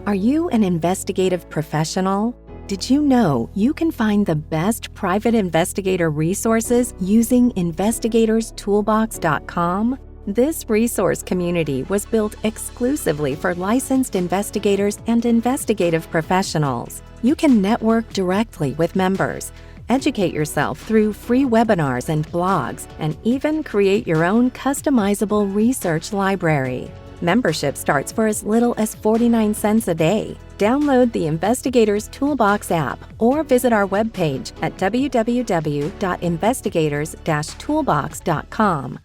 Are you an investigative professional? Did you know you can find the best private investigator resources using investigatorstoolbox.com? This resource community was built exclusively for licensed investigators and investigative professionals. You can network directly with members, educate yourself through free webinars and blogs, and even create your own customizable research library. Membership starts for as little as 49 cents a day. Download the Investigator's Toolbox app or visit our webpage at www.investigators-toolbox.com.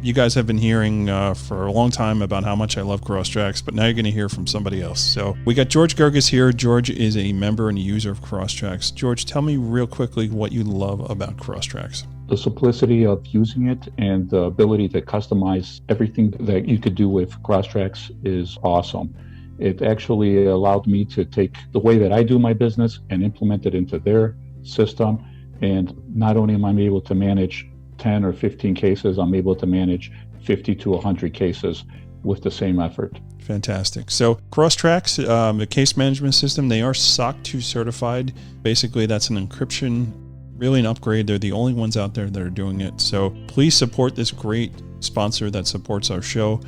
You guys have been hearing for a long time about how much I love Crosstracks, but now you're going to hear from somebody else. So we got George Gerges here. George is a member and a user of Crosstracks. George, tell me real quickly what you love about Crosstracks. The simplicity of using it and the ability to customize everything that you could do with Crosstracks is awesome. It actually allowed me to take the way that I do my business and implement it into their system. And not only am I able to manage 10 or 15 cases, I'm able to manage 50 to 100 cases with the same effort. Fantastic. So Crosstracks, the case management system, they are SOC 2 certified. Basically, that's an encryption, really an upgrade. They're the only ones out there that are doing it. So please support this great sponsor that supports our show.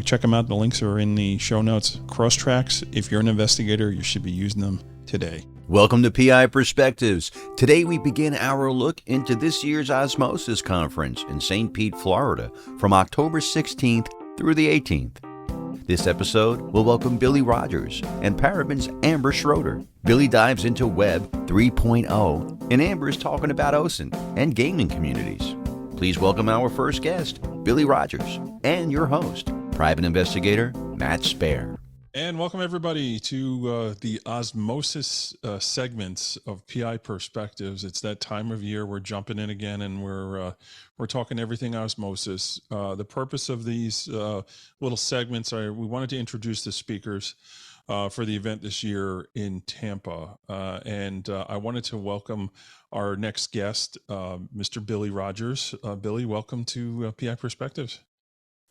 Check them out. The links are in the show notes. Crosstracks, if you're an investigator, you should be using them today. Welcome to PI Perspectives. Today we begin our look into this year's OSMOSIS conference in St. Pete, Florida, from October 16th through the 18th. This episode will welcome Billy Rodgers and Paraben's Amber Schroader. Billy dives into Web 3.0, and Amber is talking about OSINT and gaming communities. Please welcome our first guest, Billy Rodgers, and your host, private investigator Matt Spaier. And welcome everybody to the OSMOSIS segments of PI Perspectives. It's that time of year. We're jumping in again, and we're talking everything OSMOSIS. The purpose of these little segments are we wanted to introduce the speakers for the event this year in Tampa, and I wanted to welcome our next guest, Mr. Billy Rodgers. Billy, welcome to PI Perspectives.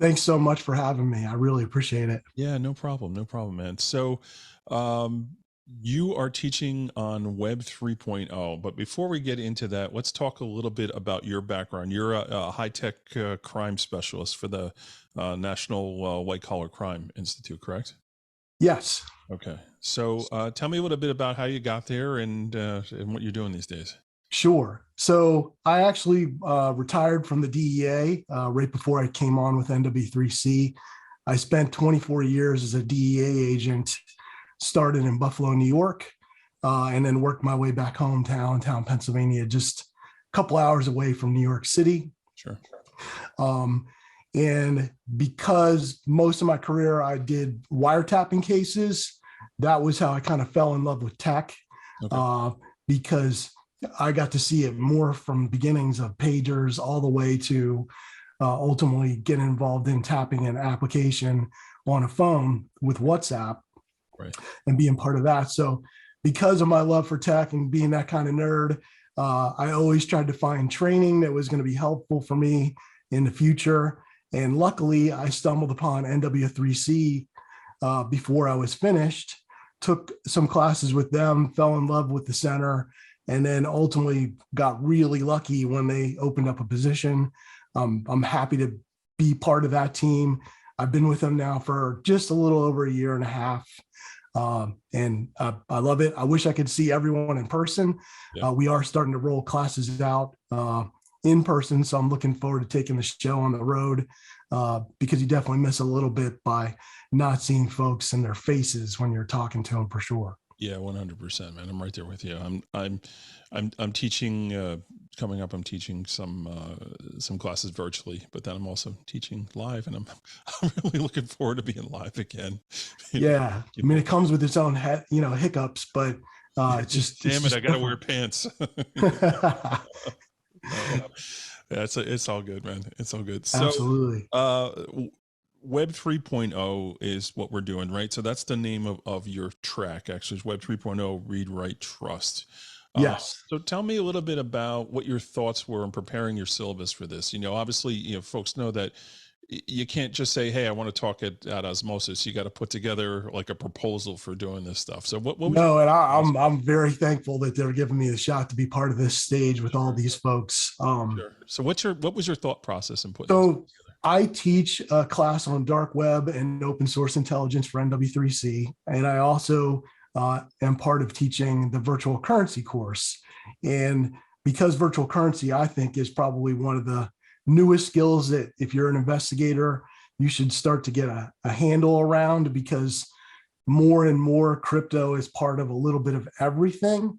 Thanks so much for having me. I really appreciate it. Yeah, no problem, man. So you are teaching on Web 3.0, but before we get into that, let's talk a little bit about your background. You're a high-tech crime specialist for the National White Collar Crime Institute, correct? Yes. Okay. So tell me a little bit about how you got there and what you're doing these days. Sure. So I actually retired from the DEA right before I came on with NW3C. I spent 24 years as a DEA agent, started in Buffalo, New York, and then worked my way back hometown, Pennsylvania, just a couple hours away from New York City. Sure. And because most of my career I did wiretapping cases, that was how I kind of fell in love with tech, because I got to see it more from beginnings of pagers all the way to ultimately get involved in tapping an application on a phone with WhatsApp, right, and being part of that. So because of my love for tech and being that kind of nerd, I always tried to find training that was going to be helpful for me in the future. And luckily, I stumbled upon NW3C before I was finished, took some classes with them, fell in love with the center, and then ultimately got really lucky when they opened up a position. I'm happy to be part of that team. I've been with them now for just a little over a year and a half. And I love it. I wish I could see everyone in person. Yeah. We are starting to roll classes out in person. So I'm looking forward to taking the show on the road because you definitely miss a little bit by not seeing folks and their faces when you're talking to them for sure. Yeah, 100%, man. I'm right there with you. I'm teaching coming up. I'm teaching some classes virtually, but then I'm also teaching live, and I'm really looking forward to being live again. Yeah, I mean, it comes with its own hiccups, but it's just damn it, I gotta wear pants. It's all good, man. It's all good. So, absolutely. Web 3.0 is what we're doing, right? So that's the name of your track, actually, is Web 3.0 Read, Write, Trust. Yes. So tell me a little bit about what your thoughts were in preparing your syllabus for this. Obviously, folks know that you can't just say, hey, I want to talk at Osmosis. You got to put together like a proposal for doing this stuff. So what was No, and I'm very thankful that they're giving me the shot to be part of this stage with all these folks. Sure. So what was your thought process in putting So I teach a class on dark web and open source intelligence for NW3C, and I also am part of teaching the virtual currency course. And because virtual currency, I think, is probably one of the newest skills that if you're an investigator, you should start to get a handle around, because more and more crypto is part of a little bit of everything.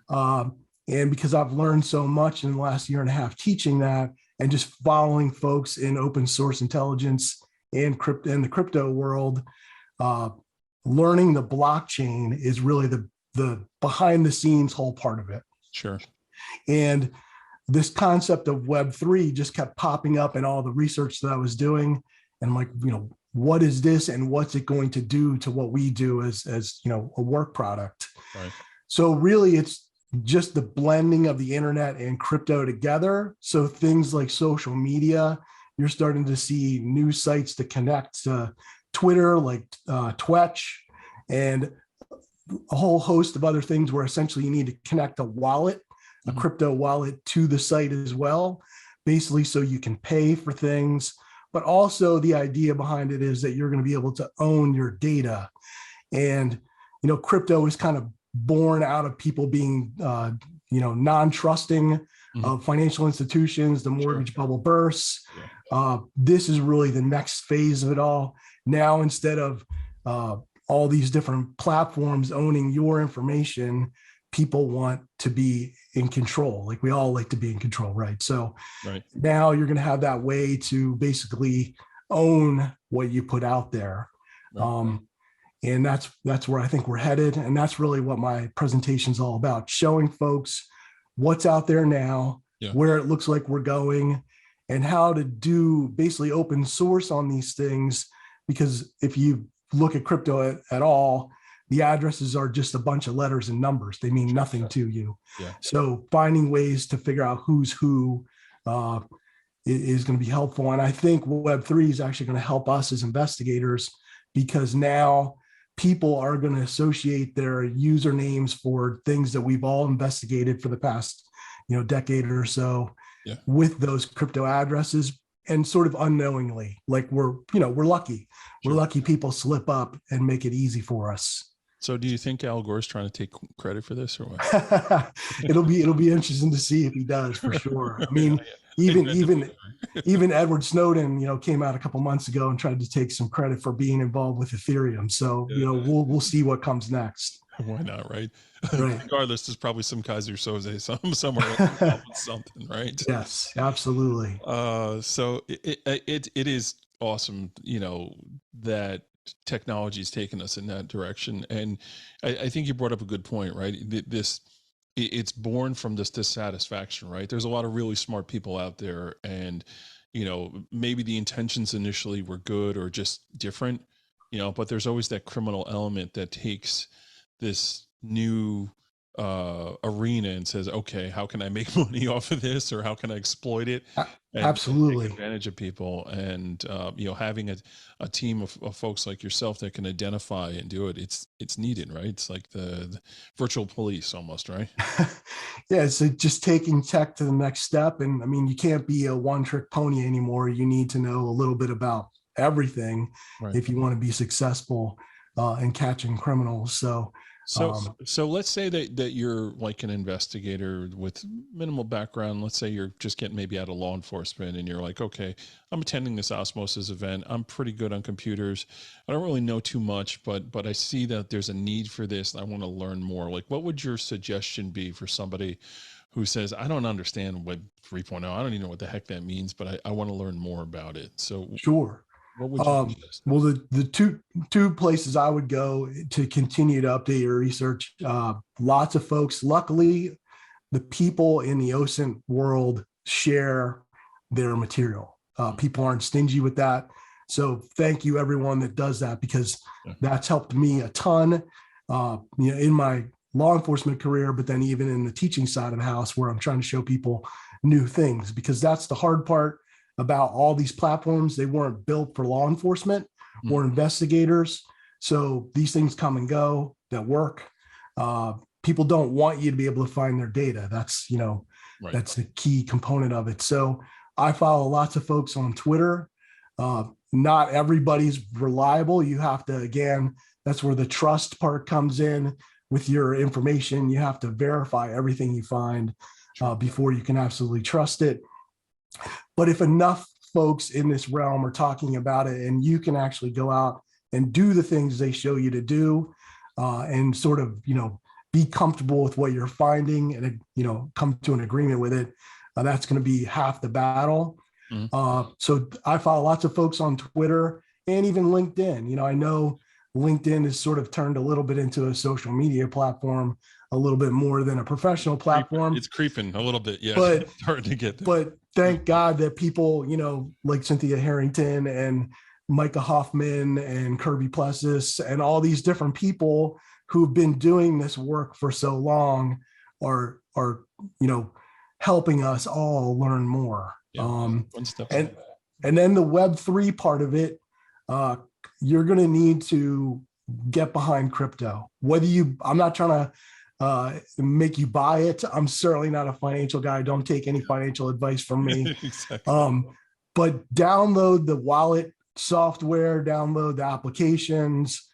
And because I've learned so much in the last year and a half teaching that, and just following folks in open source intelligence and the crypto world, learning the blockchain is really the behind the scenes whole part of it. Sure. And this concept of Web3 just kept popping up in all the research that I was doing. And I'm like, what is this and what's it going to do to what we do as a work product? Right. So really it's just the blending of the internet and crypto together. So things like social media, you're starting to see new sites to connect to Twitter, like Twitch, and a whole host of other things where essentially you need to connect a wallet, a crypto wallet, to the site as well, basically so you can pay for things. But also the idea behind it is that you're going to be able to own your data. And, crypto is kind of born out of people being, non-trusting of financial institutions. The mortgage bubble bursts. This is really the next phase of it all. Now, instead of all these different platforms owning your information, people want to be in control. Like we all like to be in control, right? So now you're going to have that way to basically own what you put out there. And that's where I think we're headed. And that's really what my presentation is all about, showing folks what's out there now, where it looks like we're going, and how to do basically open source on these things. Because if you look at crypto at all, the addresses are just a bunch of letters and numbers. They mean nothing to you. So finding ways to figure out who's who is going to be helpful. And I think Web3 is actually going to help us as investigators, because now people are going to associate their usernames for things that we've all investigated for the past, decade or so with those crypto addresses, and sort of unknowingly, like we're lucky. We're lucky people slip up and make it easy for us. So do you think Al Gore's trying to take credit for this, or what? It'll be interesting to see if he does, for sure. I mean, even Edward Snowden, came out a couple months ago and tried to take some credit for being involved with Ethereum. So, we'll see what comes next. Why not, right? Regardless, there's probably some Kaiser Soze somewhere involved with something, right? Yes, absolutely. So it is awesome, that technology is taking us in that direction. And I think you brought up a good point, right? It's born from this dissatisfaction, right? There's a lot of really smart people out there, and maybe the intentions initially were good or just different, but there's always that criminal element that takes this new arena and says, okay, how can I make money off of this, or how can I exploit it? Absolutely. Take advantage of people. And having a team of folks like yourself that can identify and do it, it's needed, right? It's like the virtual police almost, right? Yeah, so just taking tech to the next step. And I mean, you can't be a one-trick pony anymore. You need to know a little bit about everything if you want to be successful in catching criminals. So let's say that you're like an investigator with minimal background. Let's say you're just getting maybe out of law enforcement, and you're like, okay, I'm attending this Osmosis event. I'm pretty good on computers. I don't really know too much, but I see that there's a need for this, and I want to learn more. Like, what would your suggestion be for somebody who says, I don't understand Web 3.0. I don't even know what the heck that means, but I want to learn more about it. So sure. What would you suggest? Well, the two places I would go to continue to update your research, lots of folks, luckily, the people in the OSINT world share their material. People aren't stingy with that. So thank you, everyone that does that, because that's helped me a ton, in my law enforcement career, but then even in the teaching side of the house, where I'm trying to show people new things, because that's the hard part about all these platforms. They weren't built for law enforcement or investigators. So these things come and go that work. People don't want you to be able to find their data. That's, Right. that's the key component of it. So I follow lots of folks on Twitter. Not everybody's reliable. You have to, again, that's where the trust part comes in with your information. You have to verify everything you find before you can absolutely trust it. But if enough folks in this realm are talking about it, and you can actually go out and do the things they show you to do, and sort of, be comfortable with what you're finding and, come to an agreement with it, that's going to be half the battle. So I follow lots of folks on Twitter and even LinkedIn. I know LinkedIn has sort of turned a little bit into a social media platform, a little bit more than a professional platform. It's creeping a little bit. Yeah. But it's hard to get there. But thank God that people, like Cynthia Harrington and Micah Hoffman and Kirby Plessis and all these different people who've been doing this work for so long are helping us all learn more. Yeah, one step and then the Web3 part of it, you're going to need to get behind crypto. I'm not trying to make you buy it. I'm certainly not a financial guy. Don't take any financial advice from me. Exactly. But download the wallet software, download the applications,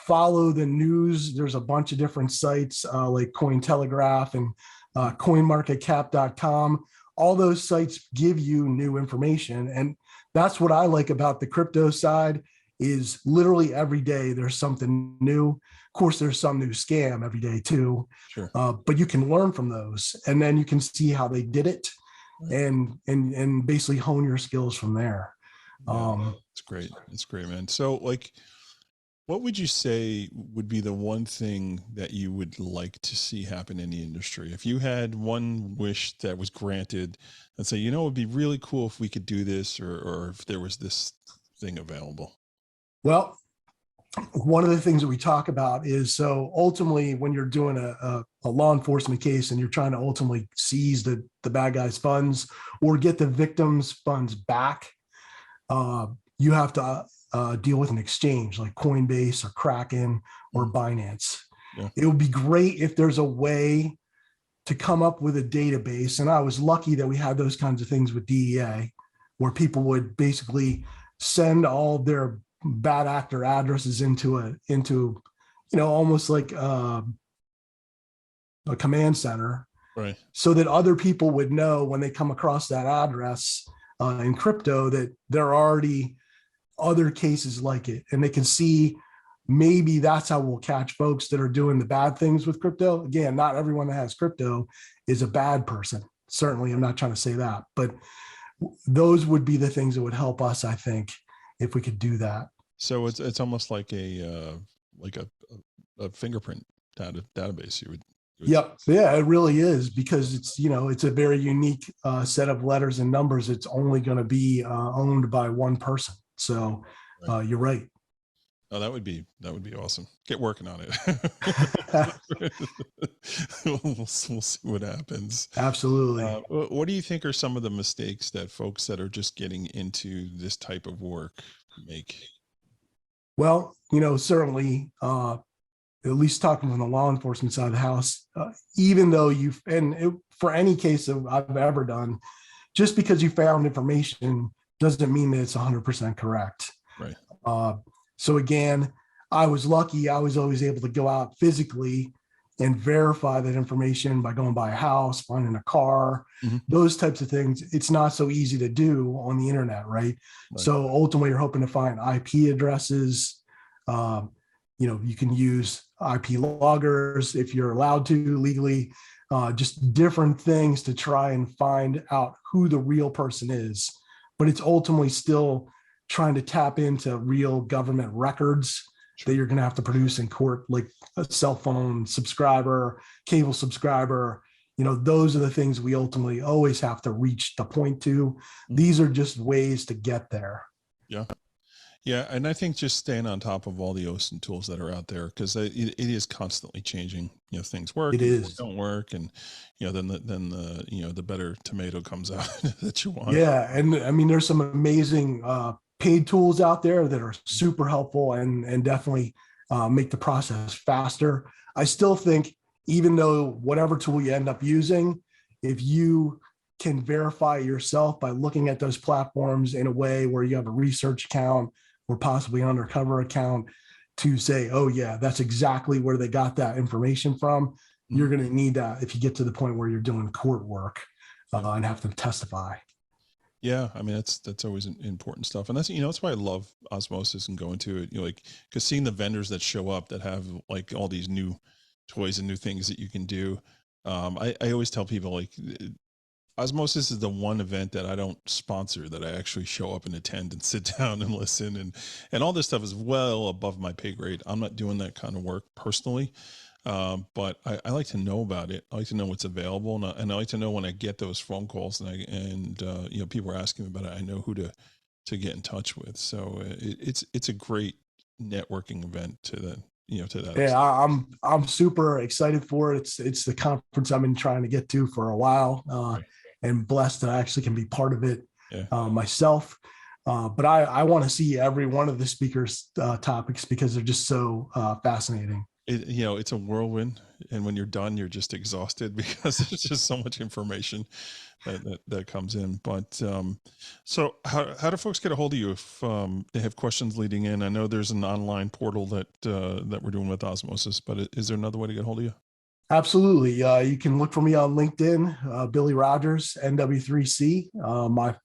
follow the news. There's a bunch of different sites like Cointelegraph and coinmarketcap.com. All those sites give you new information. And that's what I like about the crypto side is literally every day there's something new. Of course, there's some new scam every day too. Sure. But you can learn from those, and then you can see how they did it and basically hone your skills from there. It's great. It's great, man. So what would you say would be the one thing that you would like to see happen in the industry? If you had one wish that was granted and say, it would be really cool if we could do this, or if there was this thing available. Well, one of the things that we talk about is, so ultimately when you're doing a law enforcement case and you're trying to ultimately seize the bad guy's funds or get the victim's funds back, you have to deal with an exchange like Coinbase or Kraken or Binance. Yeah. It would be great if there's a way to come up with a database. And I was lucky that we had those kinds of things with DEA, where people would basically send all their bad actor addresses into almost like a command center, right? So that other people would know when they come across that address in crypto that there are already other cases like it, and they can see maybe that's how we'll catch folks that are doing the bad things with crypto. Again, not everyone that has crypto is a bad person. Certainly, I'm not trying to say that, but those would be the things that would help us, I think, if we could do that. So it's almost like a fingerprint database. You would Yep. Yeah, it really is, because it's, it's a very unique set of letters and numbers. It's only going to be owned by one person. So you're right. Oh, that would be awesome. Get working on it. We'll see what happens. Absolutely. What do you think are some of the mistakes that folks that are just getting into this type of work make? Well, certainly, at least talking from the law enforcement side of the house, even though for any case that I've ever done, just because you found information doesn't mean that it's 100% correct. Right. So again, I was lucky. I was always able to go out physically and verify that information by going by a house, finding a car, those types of things. It's not so easy to do on the internet, right? So ultimately, you're hoping to find IP addresses. You can use IP loggers if you're allowed to legally, just different things to try and find out who the real person is. But it's ultimately still trying to tap into real government records that you're going to have to produce in court, like a cell phone subscriber, cable subscriber. Those are the things we ultimately always have to reach the point to. These are just ways to get there. Yeah. Yeah, and I think just staying on top of all the OSINT tools that are out there, because it is constantly changing. Things work, It is. don't work, and then the better tomato comes out that you want. Yeah, and I mean, there's some amazing paid tools out there that are super helpful and definitely make the process faster. I still think, even though whatever tool you end up using, if you can verify yourself by looking at those platforms in a way where you have a research account or possibly an undercover account to say, oh yeah, that's exactly where they got that information from. You're going to need that if you get to the point where you're doing court work and have to testify. Yeah, I mean that's always important stuff, and that's why I love Osmosis and going to it. Because seeing the vendors that show up that have like all these new toys and new things that you can do. I always tell people, like, Osmosis is the one event that I don't sponsor, that I actually show up and attend and sit down and listen, and all this stuff is well above my pay grade. I'm not doing that kind of work personally. But I like to know about it. I like to know what's available, and I like to know when I get those phone calls and people are asking me about it, I know who to get in touch with. So it's a great networking event to that. To that. Yeah, I'm super excited for it. It's the conference I've been trying to get to for a while, Right. and blessed that I actually can be part of it myself. But I want to see every one of the speakers' topics because they're just so fascinating. It's a whirlwind, and when you're done, you're just exhausted because there's just so much information that comes in. But so how do folks get a hold of you if they have questions leading in? I know there's an online portal that we're doing with Osmosis, but is there another way to get a hold of you? Absolutely. You can look for me on LinkedIn, Billy Rodgers, NW3C. My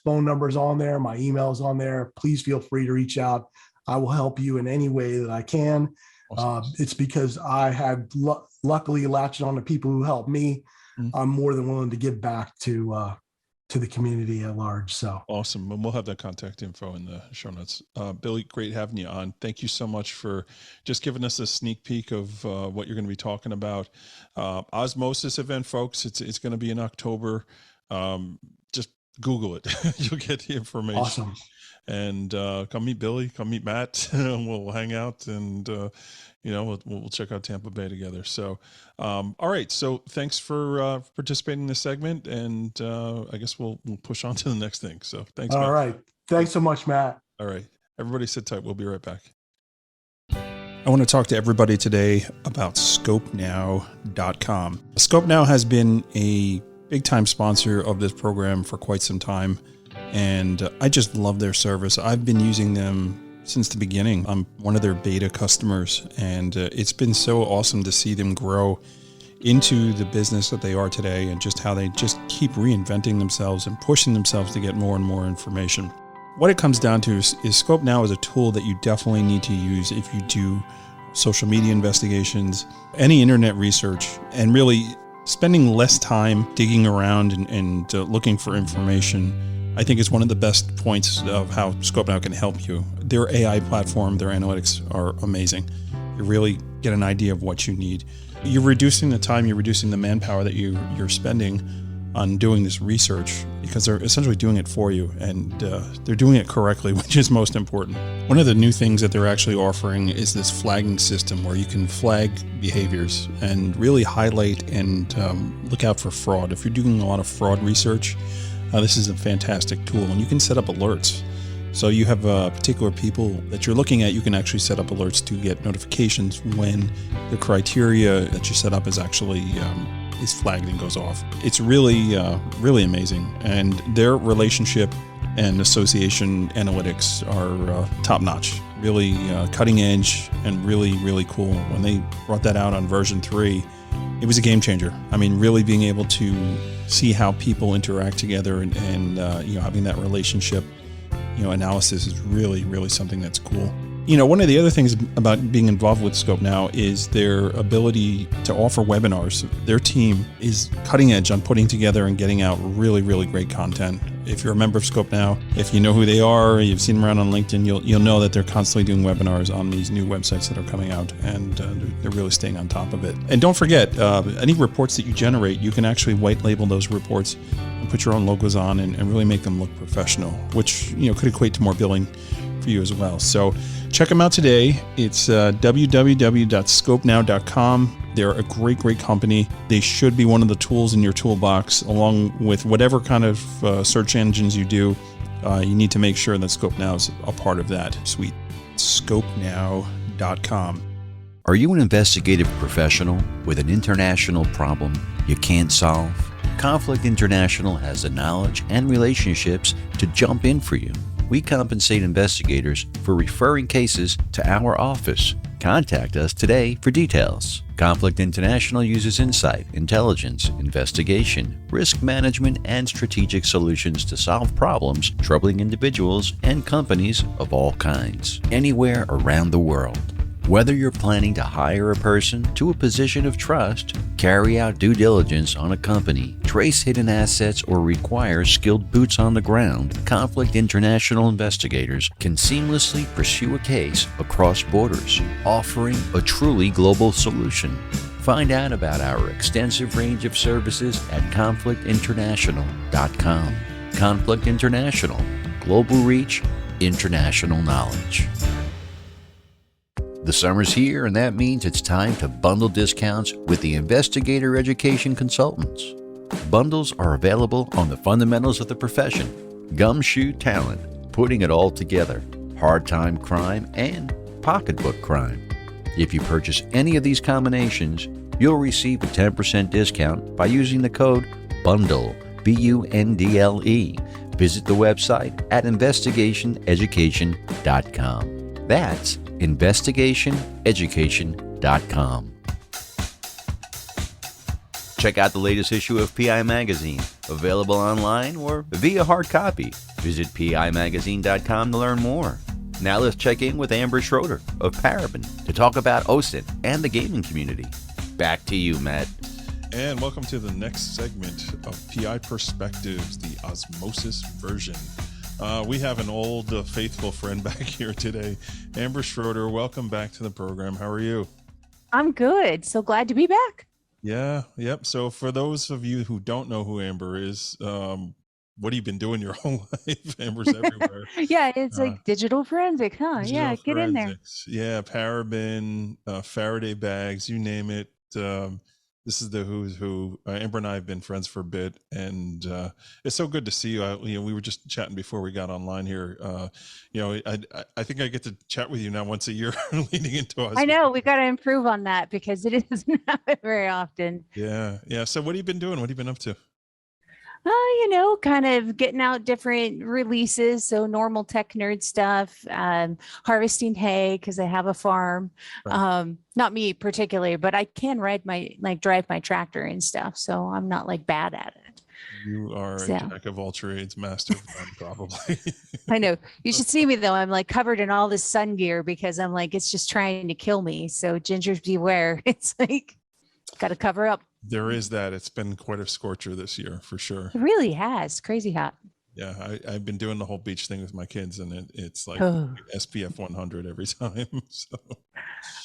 phone number is on there. My email is on there. Please feel free to reach out. I will help you in any way that I can. Awesome. It's because I had luckily latched on to people who helped me. Mm-hmm. I'm more than willing to give back to the community at large. So awesome. And we'll have that contact info in the show notes. Billy, great having you on. Thank you so much for just giving us a sneak peek of what you're going to be talking about. Osmosis event, folks. It's going to be in October. Just Google it. You'll get the information. Awesome. And come meet Billy, come meet Matt, and we'll hang out and, we'll check out Tampa Bay together. So, all right. So thanks for participating in this segment. And I guess we'll push on to the next thing. So thanks, Matt. All right. Thanks so much, Matt. All right. Everybody sit tight. We'll be right back. I want to talk to everybody today about ScopeNow.com. ScopeNow has been a big-time sponsor of this program for quite some time. And I just love their service. I've been using them since the beginning. I'm one of their beta customers, and it's been so awesome to see them grow into the business that they are today, and just how they just keep reinventing themselves and pushing themselves to get more and more information. What it comes down to is ScopeNow is a tool that you definitely need to use if you do social media investigations, any internet research, and really spending less time digging around and looking for information. I think it's one of the best points of how ScopeNow can help you. Their AI platform, their analytics are amazing. You really get an idea of what you need. You're reducing the time, you're reducing the manpower that you're spending on doing this research, because they're essentially doing it for you, and they're doing it correctly, which is most important. One of the new things that they're actually offering is this flagging system where you can flag behaviors and really highlight and look out for fraud. If you're doing a lot of fraud research, this is a fantastic tool, and you can set up alerts. So you have particular people that you're looking at, you can actually set up alerts to get notifications when the criteria that you set up is actually is flagged and goes off. It's really, really amazing. And their relationship and association analytics are top notch, really cutting edge and really, really cool. When they brought that out on version 3, it was a game changer. I mean, really being able to see how people interact together and having that relationship, analysis is really, really something that's cool. One of the other things about being involved with ScopeNow is their ability to offer webinars. Their team is cutting edge on putting together and getting out really, really great content. If you're a member of ScopeNow, if you know who they are, you've seen them around on LinkedIn, you'll know that they're constantly doing webinars on these new websites that are coming out, and they're really staying on top of it. And don't forget, any reports that you generate, you can actually white label those reports and put your own logos on and really make them look professional, which could equate to more billing for for you as well. So check them out today. It's www.scopenow.com. They're a great company. They should be one of the tools in your toolbox, along with whatever kind of search engines you do. You need to make sure that ScopeNow is a part of that suite. Scopenow.com. Are you an investigative professional with an international problem you can't solve? Conflict International has the knowledge and relationships to jump in for you. We compensate investigators for referring cases to our office. Contact us today for details. Conflict International uses insight, intelligence, investigation, risk management, and strategic solutions to solve problems troubling individuals and companies of all kinds, anywhere around the world. Whether you're planning to hire a person to a position of trust, carry out due diligence on a company, trace hidden assets, or require skilled boots on the ground, Conflict International investigators can seamlessly pursue a case across borders, offering a truly global solution. Find out about our extensive range of services at conflictinternational.com. Conflict International, global reach, international knowledge. The summer's here, and that means it's time to bundle discounts with the Investigator Education Consultants. Bundles are available on the fundamentals of the profession, gumshoe talent, putting it all together, hard-time crime, and pocketbook crime. If you purchase any of these combinations, you'll receive a 10% discount by using the code BUNDLE, BUNDLE. Visit the website at investigationeducation.com. That's investigationeducation.com. Check out the latest issue of PI Magazine, available online or via hard copy. Visit pimagazine.com to learn more. Now let's check in with Amber Schroader of Paraben to talk about OSINT and the gaming community. Back to you, Matt. And welcome to the next segment of PI Perspectives, the Osmosis version. We have an old faithful friend back here today, Amber Schroader. Welcome back to the program. How are you? I'm good. So glad to be back. Yeah. Yep. So for those of you who don't know who Amber is, what have you been doing your whole life? Amber's everywhere. Yeah, it's like digital forensics, huh? Yeah, get in there. Yeah, Paraben, Faraday bags, you name it. This is the who's who. Amber and I have been friends for a bit, and it's so good to see you. We were just chatting before we got online here. I think I get to chat with you now once a year, leading into us. I know we got to improve on that because it doesn't happen very often. Yeah. So what have you been doing? What have you been up to? Kind of getting out different releases. So normal tech nerd stuff, harvesting hay because I have a farm. Right. Not me particularly, but I can drive my tractor and stuff. So I'm not bad at it. You are a jack of all trades, master of none, probably. I know. You should see me though. I'm covered in all this sun gear because I'm it's just trying to kill me. So gingers beware. It's got to cover up. There is that. It's been quite a scorcher this year, for sure. It really has. Crazy hot. Yeah, I've been doing the whole beach thing with my kids, and it's SPF 100 every time. So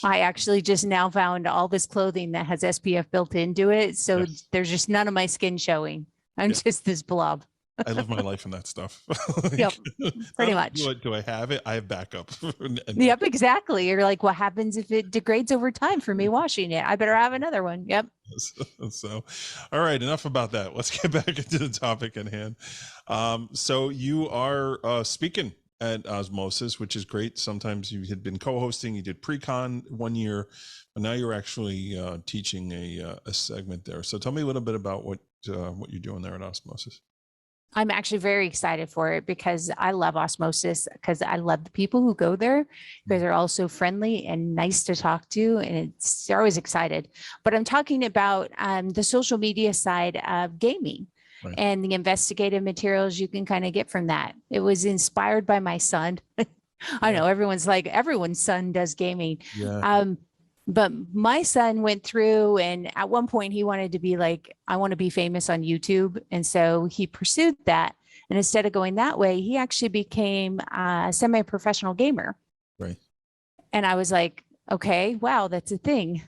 I actually just now found all this clothing that has SPF built into it. So yes. There's just none of my skin showing. I'm just this blob. I live my life in that stuff. Yep, pretty much. Do I have it? I have backup. Yep, exactly. You're what happens if it degrades over time for me washing it? I better have another one. Yep. So, all right, enough about that. Let's get back into the topic at hand. So you are speaking at Osmosis, which is great. Sometimes you had been co-hosting, you did pre-con 1 year, but now you're actually teaching a segment there. So tell me a little bit about what you're doing there at Osmosis. I'm actually very excited for it because I love Osmosis because I love the people who go there. You guys are all so friendly and nice to talk to, and they're always excited. But I'm talking about the social media side of gaming. Right. And the investigative materials you can kind of get from that. It was inspired by my son. I know everyone's everyone's son does gaming. Yeah. But my son went through, and at one point he wanted to be I want to be famous on YouTube. And so he pursued that. And instead of going that way, he actually became a semi-professional gamer. Right. And I was okay, wow, that's a thing.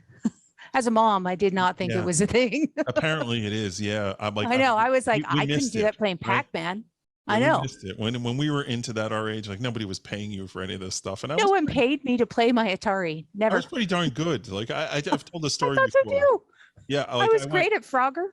As a mom, I did not think it was a thing. Apparently it is. Yeah. I know. I was I couldn't do that playing Pac-Man. I we know. missed it when we were into that our age. Like nobody was paying you for any of this stuff, and No one paid me to play my Atari. I Never. was pretty darn good. Like I've told the I story thought so before. too. Yeah, I like was I went. great at Frogger.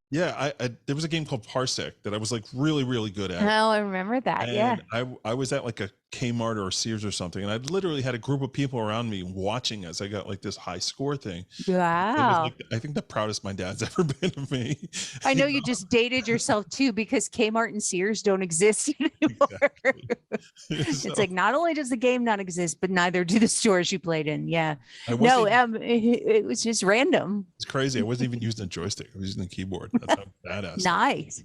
Yeah, there was a game called Parsec that I was like really, really good at. Oh, I remember that. Yeah. And I was at like a Kmart or a Sears or something, and I literally had a group of people around me watching as I got like this high score thing. It was Wow. like, I think the proudest my dad's ever been of me. I know you just dated yourself too, because Kmart and Sears don't exist anymore. It's So, like not only does the game not exist, but neither do the stores you played in. Yeah. I wasn't No, even- it was just random. it's crazy. I wasn't even using a joystick. I was using the keyboard. That's how badass. Nice.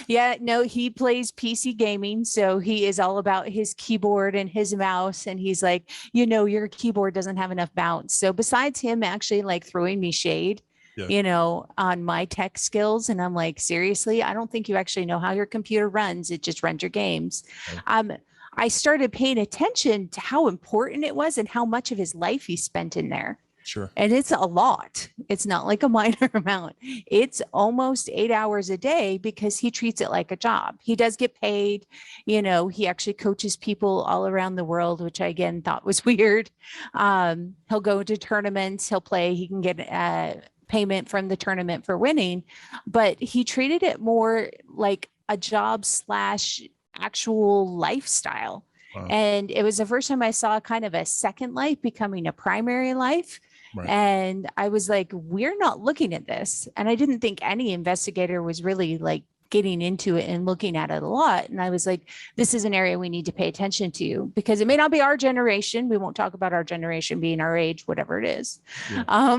Yeah, no, he plays PC gaming, so he is all about his keyboard and his mouse, and he's like, your keyboard doesn't have enough bounce. So besides him actually like throwing me shade, Yeah. on my tech skills, and I'm like, seriously, I don't think you actually know how your computer runs. It just runs your games. Right. I started paying attention to how important it was and how much of his life he spent in there. Sure. And it's a lot. It's not like a minor amount. It's almost 8 hours a day because he treats it like a job. He does get paid. He actually coaches people all around the world, which I again thought was weird. He'll go to tournaments, he'll play, he can get payment from the tournament for winning, but he treated it more like a job / actual lifestyle. Wow. And it was the first time I saw kind of a second life becoming a primary life. Right. And I was like, we're not looking at this. And I didn't think any investigator was really like getting into it and looking at it a lot. And I was like, this is an area we need to pay attention to, because it may not be our generation. We won't talk about our generation being our age, whatever it is. Yeah.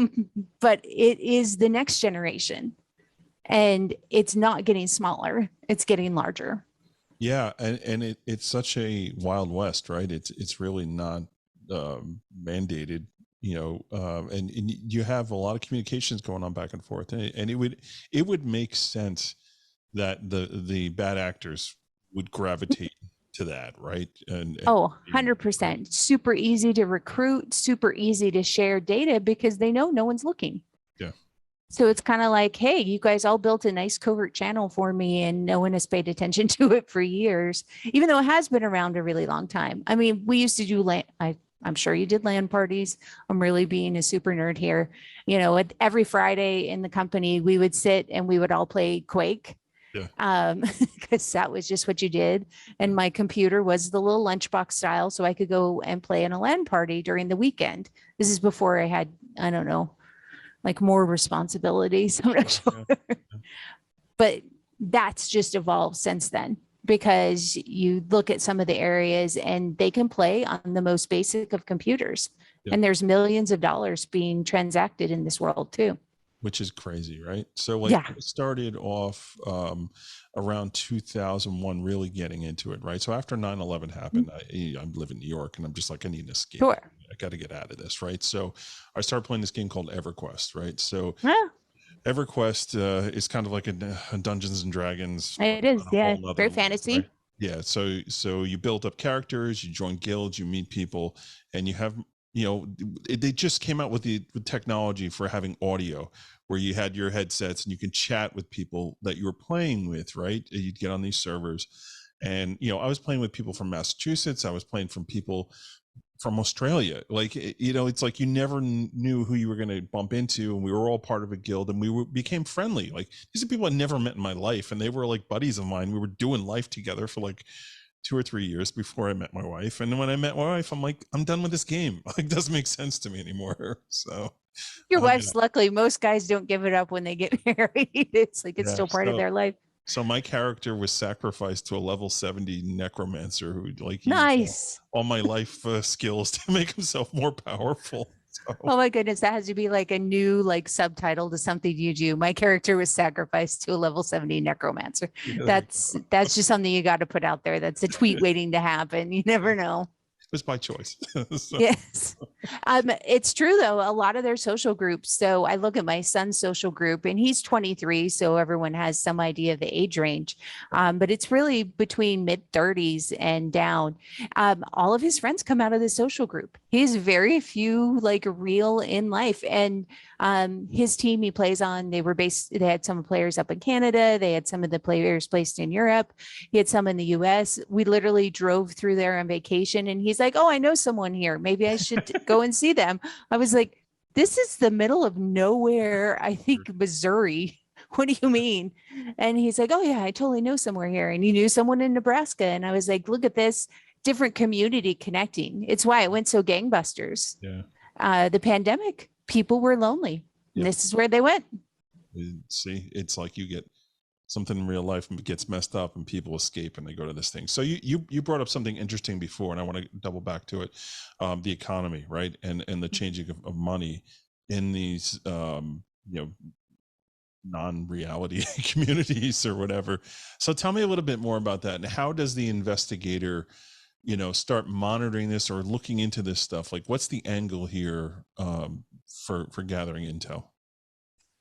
But it is the next generation. And it's not getting smaller, it's getting larger. Yeah, and it's such a wild west, right? It's really not mandated, and you have a lot of communications going on back and forth, and it would make sense that the bad actors would gravitate to that, right? And 100%. Super easy to recruit, super easy to share data because they know no one's looking. Yeah. So it's kind of like, hey, you guys all built a nice covert channel for me and no one has paid attention to it for years, even though it has been around a really long time. I mean, we used to do I'm sure you did LAN parties. I'm really being a super nerd here. Every Friday in the company, we would sit and we would all play Quake. Yeah. Because that was just what you did. And my computer was the little lunchbox style, so I could go and play in a LAN party during the weekend. This is before I had, I don't know, like more responsibilities. I'm not sure. But that's just evolved since then, because you look at some of the areas and they can play on the most basic of computers. Yeah. And there's millions of dollars being transacted in this world too. Which is crazy, right? So it started off around 2001, really getting into it, right? So after 9/11 happened, I live in New York, and I'm just like, I need an escape. Sure. I got to get out of this, right? So I started playing this game called EverQuest, right? So EverQuest is kind of like a Dungeons and Dragons. It is, yeah, very fantasy. Right? Yeah, so you build up characters, you join guilds, you meet people, and you have, they just came out with the technology for having audio, where you had your headsets and you can chat with people that you were playing with, right? You'd get on these servers, and I was playing with people from Massachusetts, I was playing from people from Australia. Like, it's like you never knew who you were going to bump into, and we were all part of a guild, and we became friendly. Like, these are people I'd never met in my life, and they were like buddies of mine. We were doing life together for like 2 or 3 years before I met my wife. And then when I met my wife, I'm like, I'm done with this game. Like, it doesn't make sense to me anymore. So your wife's luckily, most guys don't give it up when they get married. It's like, it's still part of their life. So my character was sacrificed to a level 70 necromancer who like nice all my life skills to make himself more powerful. So. Oh my goodness, that has to be like a new like subtitle to something you do. My character was sacrificed to a level 70 necromancer. Yeah, that's just something you got to put out there. That's a tweet waiting to happen. You never know. It was by choice. So. Yes. It's true though. A lot of their social groups. So I look at my son's social group and he's 23. So everyone has some idea of the age range. But it's really between mid 30s and down. All of his friends come out of the social group. He has very few like real in life. And his team he plays on, they had some players up in Canada. They had some of the players placed in Europe. He had some in the US. We literally drove through there on vacation and he's like, oh, I know someone here. Maybe I should go and see them. I was like, this is the middle of nowhere. I think Missouri. What do you mean? And he's like, oh yeah, I totally know somewhere here. And he knew someone in Nebraska. And I was like, look at this different community connecting. It's why it went so gangbusters. Yeah. The pandemic, people were lonely. Yeah. This is where they went. See, it's like you get something in real life and gets messed up and people escape and they go to this thing. So you brought up something interesting before, and I want to double back to it. The economy, right? And the changing of money in these, non-reality communities or whatever. So tell me a little bit more about that. And how does the investigator, start monitoring this or looking into this stuff? Like, what's the angle here for gathering intel?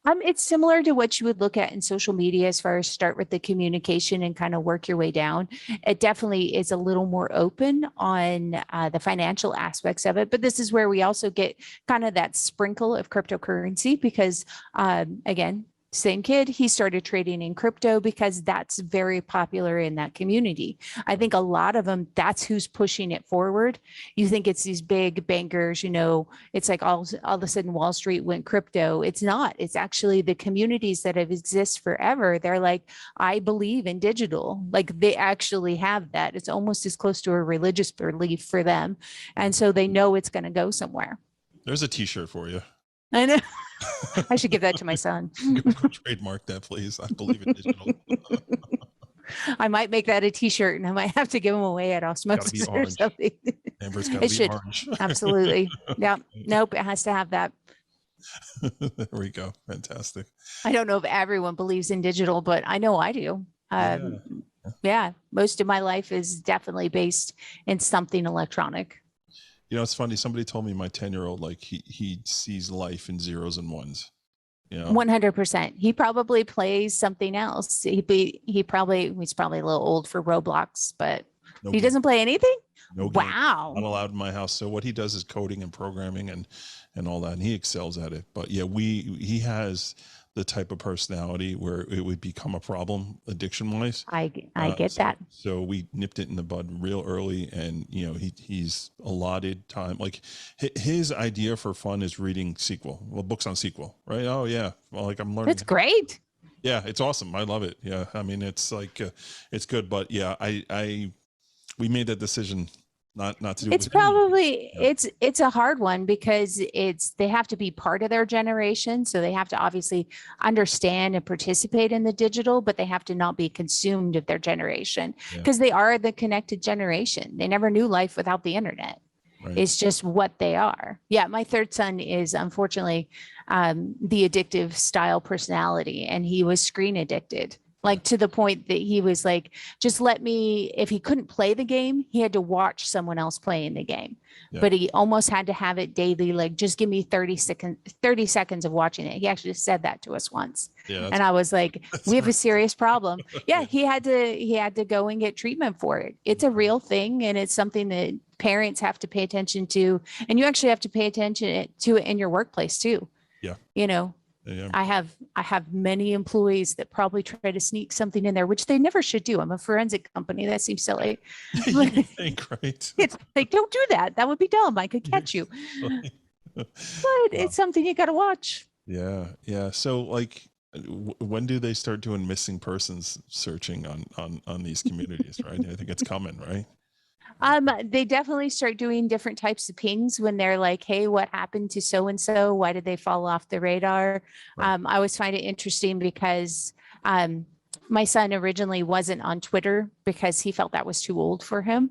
It's similar to what you would look at in social media as far as start with the communication and kind of work your way down. It definitely is a little more open on the financial aspects of it, but this is where we also get kind of that sprinkle of cryptocurrency because, again, same kid, he started trading in crypto because that's very popular in that community. I think a lot of them, that's who's pushing it forward. You think it's these big bankers, it's like all of a sudden Wall Street went crypto. It's not. It's actually the communities that have exist forever. They're like, I believe in digital. Like they actually have that. It's almost as close to a religious belief for them. And so they know it's going to go somewhere. There's a t-shirt for you. I know. I should give that to my son. Trademark that, please. I believe in digital. I might make that a t-shirt and I might have to give them away at Osmosis or something. Amber's got to be orange. Absolutely. Yeah. Nope. It has to have that. There we go. Fantastic. I don't know if everyone believes in digital, but I know I do. Yeah. Most of my life is definitely based in something electronic. It's funny. Somebody told me my 10-year-old, like he sees life in zeros and ones. 100%. He probably plays something else. He's probably a little old for Roblox, but he doesn't play anything. No game. Wow. Not allowed in my house. So what he does is coding and programming and all that, and he excels at it. But yeah, he has the type of personality where it would become a problem addiction wise. I get that. So we nipped it in the bud real early, and he's allotted time. Like his idea for fun is reading books on SQL, right? Oh yeah. Well, like I'm learning. That's great. Yeah, it's awesome. I love it. Yeah. I mean, it's like, it's good, but yeah, we made that decision not to do it's it. Probably it's a hard one because they have to be part of their generation, so they have to obviously understand and participate in the digital, but they have to not be consumed of their generation because they are the connected generation. They never knew life without the internet. Right. It's just what they are. Yeah, my third son is unfortunately the addictive style personality, and he was screen addicted. Like to the point that he was like, just let me, if he couldn't play the game, he had to watch someone else playing the game. Yeah. But he almost had to have it daily. Like, just give me 30 seconds of watching it. He actually said that to us once. Yeah, and I was like, we have a serious problem. Yeah. He had to go and get treatment for it. It's a real thing. And it's something that parents have to pay attention to. And you actually have to pay attention to it in your workplace too. Yeah. Yeah. I have many employees that probably try to sneak something in there, which they never should do. I'm a forensic company. That seems silly. You think, right? It's like, don't do that. That would be dumb. I could catch you. But it's something you got to watch. Yeah. Yeah. So like, when do they start doing missing persons searching on these communities? Right. I think it's coming, right? They definitely start doing different types of pings when they're like, hey, what happened to so-and-so? Why did they fall off the radar? Right. I always find it interesting because my son originally wasn't on Twitter because he felt that was too old for him.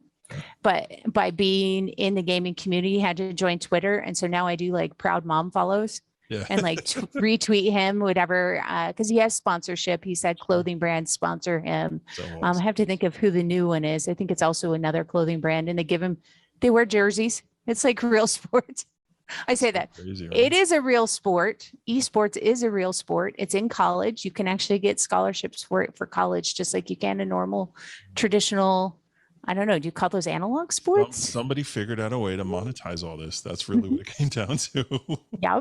But by being in the gaming community, he had to join Twitter. And so now I do like proud mom follows. Yeah. And like retweet him, whatever, because he has sponsorship. He said clothing brands sponsor him. I have to think of who the new one is. I think it's also another clothing brand, and they wear jerseys. It's like real sports. I say that. Crazy, right? It is a real sport. Esports is a real sport. It's in college. You can actually get scholarships for it for college, just like you can a normal, traditional, I don't know, do you call those analog sports? Somebody figured out a way to monetize all this. That's really what it came down to. Yeah.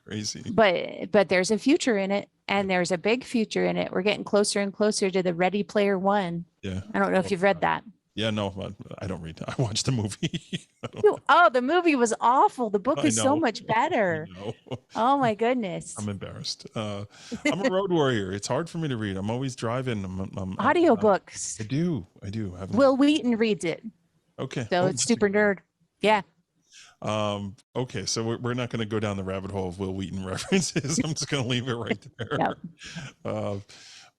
Crazy. But there's a future in it, and there's a big future in it. We're getting closer and closer to the Ready Player One. Yeah. I don't know if you've read that. Yeah, no, I don't read that. I watched the movie. Oh, the movie was awful. The book is so much better. Oh my goodness. I'm embarrassed. I'm a road warrior. It's hard for me to read. I'm always driving. Audiobooks. I do. Will Wheaton reads it. Okay. So it's super nerd. Yeah. Okay, so we're not going to go down the rabbit hole of Will Wheaton references. I'm just going to leave it right there. Yep.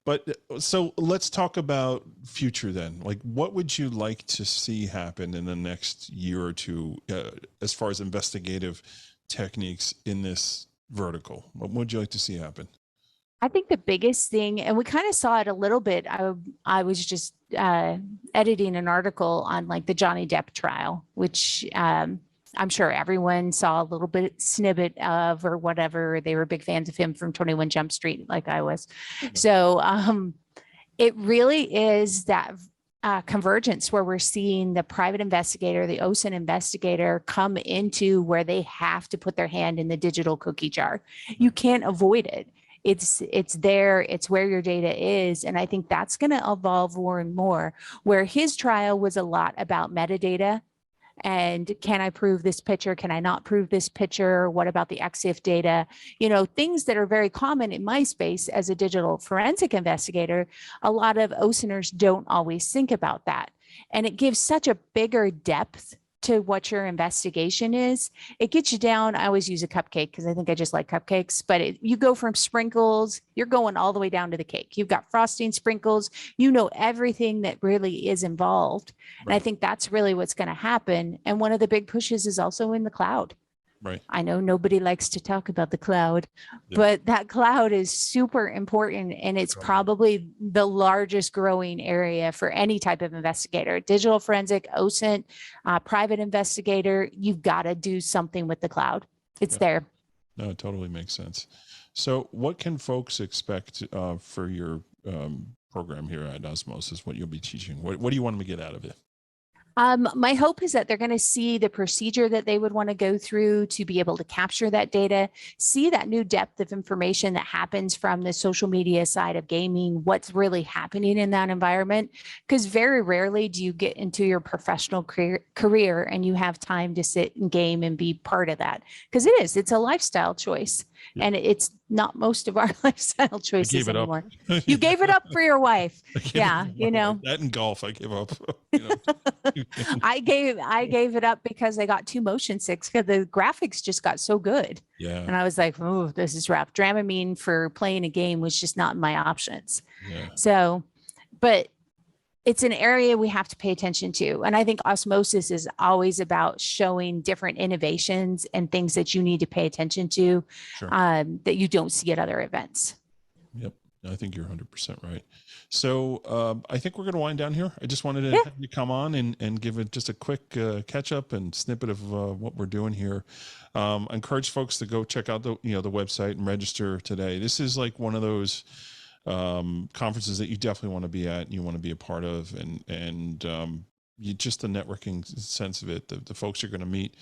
But so let's talk about future then. Like, what would you like to see happen in the next year or two as far as investigative techniques in this vertical? What would you like to see happen? I think the biggest thing, and we kind of saw it a little bit. I was just editing an article on like the Johnny Depp trial, which I'm sure everyone saw a little bit snippet of or whatever. They were big fans of him from 21 Jump Street, like I was. So it really is that convergence where we're seeing the private investigator, the OSINT investigator come into where they have to put their hand in the digital cookie jar. You can't avoid it. It's there, it's where your data is. And I think that's going to evolve more and more, where his trial was a lot about metadata. And can I prove this picture? Can I not prove this picture? What about the EXIF data? You know, things that are very common in my space as a digital forensic investigator. A lot of OSINTers don't always think about that. And it gives such a bigger depth to what your investigation is. It gets you down. I always use a cupcake because I think I just like cupcakes, but you go from sprinkles, you're going all the way down to the cake. You've got frosting, sprinkles, you know, everything that really is involved. Right. And I think that's really what's going to happen. And one of the big pushes is also in the cloud. Right. I know nobody likes to talk about the cloud, but that cloud is super important. And it's probably the largest growing area for any type of investigator, digital forensic, OSINT, private investigator. You've got to do something with the cloud. It's there. No, it totally makes sense. So what can folks expect for your program here at Osmosis, what you'll be teaching? What do you want them to get out of it? My hope is that they're going to see the procedure that they would want to go through to be able to capture that data, see that new depth of information that happens from the social media side of gaming, what's really happening in that environment. Because very rarely do you get into your professional career and you have time to sit and game and be part of that. Because it's a lifestyle choice. Yeah. And it's not most of our lifestyle choices anymore. You gave it up for your wife. Yeah, you know. That and golf, I gave up. I gave it up because I got too motion sick because the graphics just got so good. Yeah. And I was like, oh, this is rough. Dramamine for playing a game was just not in my options. Yeah. So, but it's an area we have to pay attention to. And I think Osmosis is always about showing different innovations and things that you need to pay attention to that you don't see at other events. Yep. I think you're 100% right. So I think we're going to wind down here. I just wanted to have you come on and give it just a quick catch up and snippet of what we're doing here. I encourage folks to go check out the website and register today. This is like one of those conferences that you definitely want to be at, you want to be a part of, and you just the networking sense of it, the folks you're going to meet,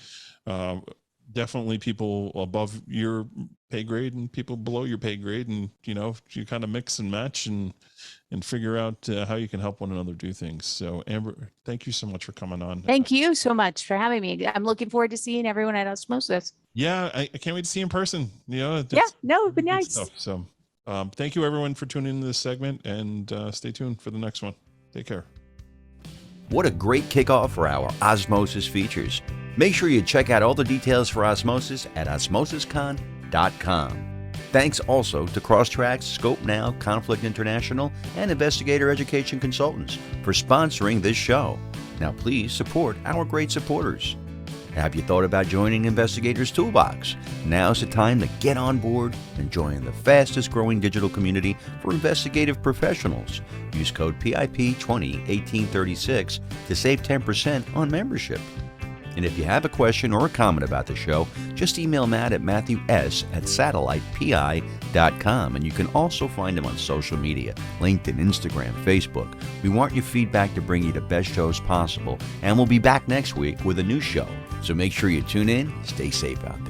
definitely people above your pay grade and people below your pay grade, and you kind of mix and match and figure out how you can help one another do things. So Amber, thank you so much for coming on. Thank you so much for having me. I'm looking forward to seeing everyone at Osmosis. Yeah, I can't wait to see you in person. It'd be nice. Stuff, so thank you everyone for tuning into this segment, and stay tuned for the next one. Take care. What a great kickoff for our Osmosis features. Make sure you check out all the details for Osmosis at osmosiscon.com. Thanks also to Crosstracks, Scope Now, Conflict International, and Investigator Education Consultants for sponsoring this show. Now please support our great supporters. Have you thought about joining Investigator's Toolbox? Now's the time to get on board and join the fastest growing digital community for investigative professionals. Use code PIP201836 to save 10% on membership. And if you have a question or a comment about the show, just email Matt at matthews@satellitepi.com. And you can also find him on social media, LinkedIn, Instagram, Facebook. We want your feedback to bring you the best shows possible. And we'll be back next week with a new show. So make sure you tune in. Stay safe out there.